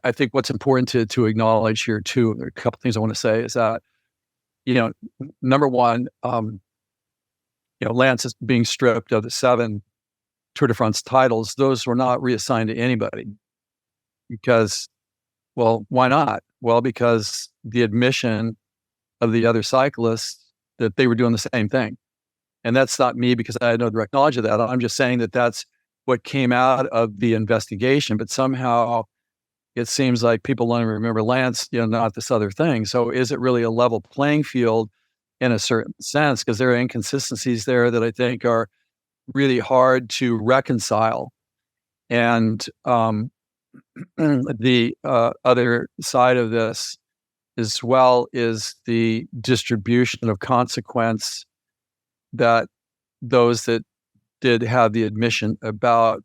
I think what's important to acknowledge here too, there are a couple things I want to say is that, number one, Lance is being stripped of the 7 Tour de France titles. Those were not reassigned to anybody because, well, why not? Well, because the admission of the other cyclists that they were doing the same thing. And that's not me because I had no direct knowledge of that. I'm just saying that that's what came out of the investigation, but somehow it seems like people don't remember Lance, not this other thing. So is it really a level playing field in a certain sense? Because there are inconsistencies there that I think are really hard to reconcile. And the other side of this as well is the distribution of consequence that those that did have the admission about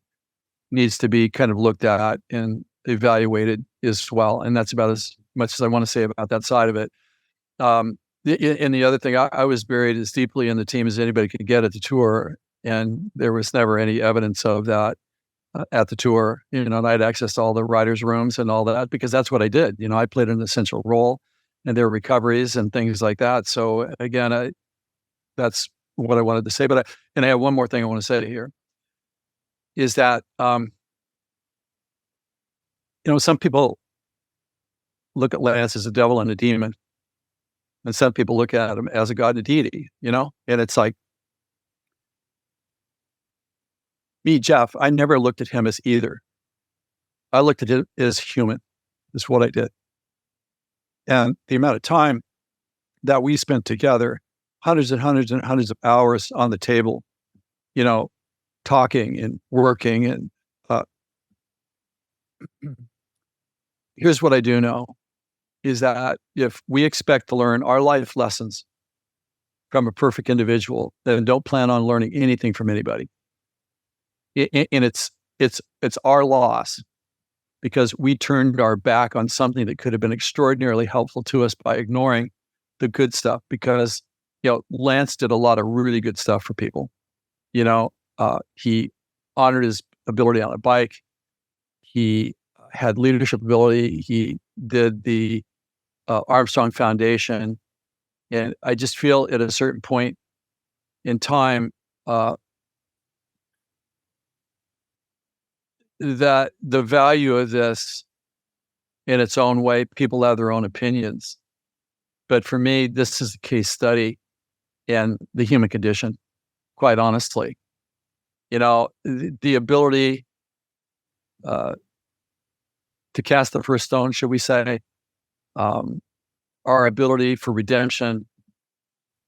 needs to be kind of looked at and evaluated as well. And that's about as much as I want to say about that side of it. And the other thing, I was buried as deeply in the team as anybody could get at the tour. And there was never any evidence of that at the tour. And I had access to all the writers' rooms and all that because that's what I did. I played an essential role in their recoveries and things like that. So again, that's what I wanted to say. But I have one more thing I want to say here is that, some people look at Lance as a devil and a demon, and some people look at him as a god and a deity, and it's like, me, Jeff, I never looked at him as either. I looked at him as human, is what I did. And the amount of time that we spent together, hundreds and hundreds and hundreds of hours on the table, talking and working. And here's what I do know is that if we expect to learn our life lessons from a perfect individual, then don't plan on learning anything from anybody. And it's our loss because we turned our back on something that could have been extraordinarily helpful to us by ignoring the good stuff. Because Lance did a lot of really good stuff for people. He honored his ability on a bike. He had leadership ability. He did the Armstrong Foundation, and I just feel at a certain point in time that the value of this in its own way, people have their own opinions. But for me, this is a case study in the human condition, quite honestly. The ability to cast the first stone, should we say, our ability for redemption.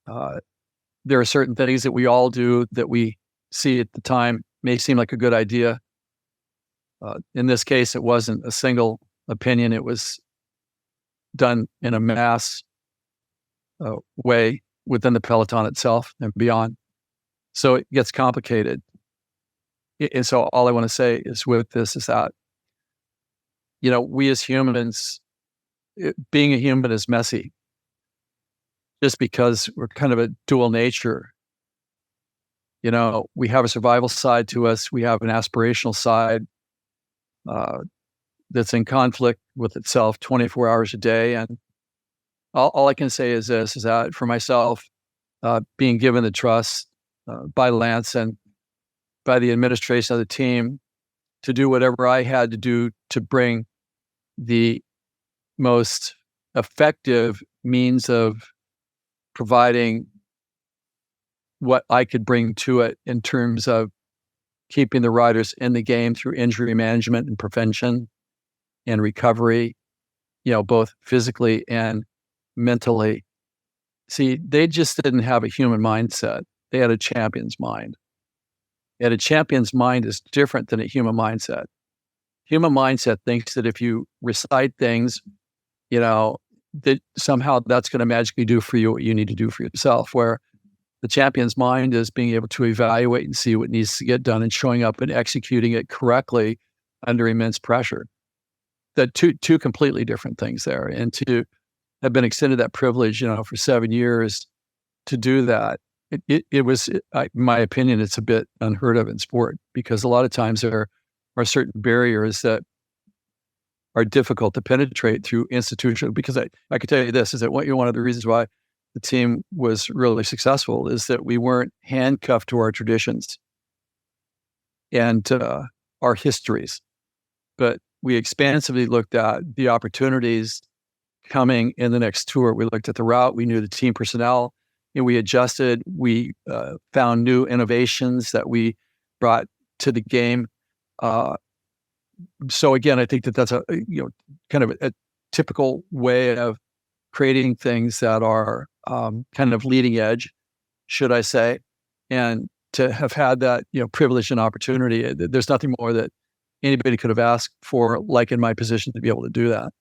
There are certain things that we all do that we see at the time may seem like a good idea. In this case, it wasn't a single opinion. It was done in a mass way within the peloton itself and beyond. So it gets complicated. And so all I want to say is with this is that, we as humans, being a human is messy just because we're kind of a dual nature. We have a survival side to us. We have an aspirational side that's in conflict with itself 24 hours a day. And all I can say is this, is that for myself, being given the trust by Lance and by the administration of the team to do whatever I had to do to bring the most effective means of providing what I could bring to it in terms of keeping the riders in the game through injury management and prevention and recovery, both physically and mentally. See, they just didn't have a human mindset. They had a champion's mind. And a champion's mind is different than a human mindset. Human mindset thinks that if you recite things, that somehow that's going to magically do for you what you need to do for yourself, where the champion's mind is being able to evaluate and see what needs to get done and showing up and executing it correctly under immense pressure. That two completely different things there. And to have been extended that privilege, for 7 years to do that, it was, in my opinion, it's a bit unheard of in sport because a lot of times there are certain barriers that are difficult to penetrate through institutional. Because I could tell you this, is that one of the reasons why the team was really successful is that we weren't handcuffed to our traditions and our histories, but we expansively looked at the opportunities coming in the next tour. We looked at the route, we knew the team personnel, and we adjusted. We found new innovations that we brought to the game. So again, I think that that's a kind of a typical way of creating things that are kind of leading edge, should I say, and to have had that privilege and opportunity. There's nothing more that anybody could have asked for, like in my position, to be able to do that.